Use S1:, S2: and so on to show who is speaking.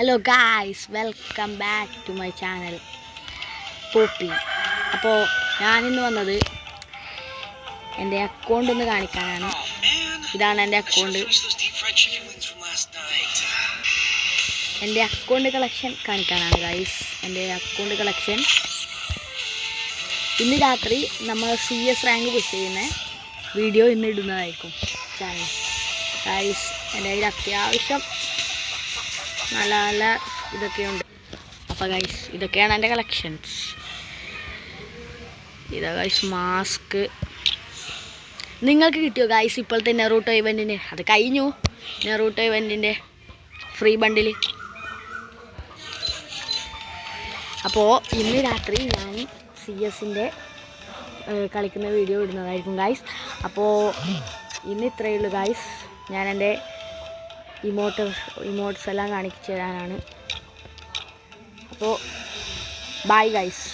S1: Hello guys, welcome back to my channel Poppy. അപ്പോൾ ഞാനിന്ന് വന്നത് എൻ്റെ അക്കൗണ്ട് ഒന്ന് കാണിക്കാനാണ്. ഇതാണ് എൻ്റെ അക്കൗണ്ട്. എൻ്റെ അക്കൗണ്ട് കളക്ഷൻ കാണിക്കാനാണ് ഗായ്സ്. എൻ്റെ അക്കൗണ്ട് കളക്ഷൻ ഇന്ന് രാത്രി നമ്മൾ CS റാങ്ക് പുഷ് ചെയ്യുന്ന വീഡിയോ ഇന്ന് ഇടുന്നതായിരിക്കും ചാനൽ ഗായ്സ്. എൻ്റെ കയ്യിൽ അത്യാവശ്യം നല്ല നല്ല ഇതൊക്കെയുണ്ട്. അപ്പോൾ ഗൈസ്, ഇതൊക്കെയാണ് എൻ്റെ കളക്ഷൻസ്. ഇതാ ഗൈസ് മാസ്ക്. നിങ്ങൾക്ക് കിട്ടിയോ ഗൈസ് ഇപ്പോഴത്തെ നെറൂട്ടോ ഇവൻറ്റിന്? അത് കഴിഞ്ഞു, നെറൂട്ടോ ഇവൻറ്റിൻ്റെ ഫ്രീ ബണ്ടിൽ. അപ്പോൾ ഇന്ന് രാത്രി ഞാൻ CS-ൻ്റെ കളിക്കുന്ന വീഡിയോ ഇടുന്നതായിരിക്കും ഗൈസ്. അപ്പോൾ ഇന്ന് ഇത്രയേ ഉള്ളൂ ഗൈസ്. ഞാൻ എൻ്റെ ഇമോട്ട്സ് എല്ലാം കാണിച്ചു തരാനാണ്. അപ്പോൾ ബൈ ഗൈസ്.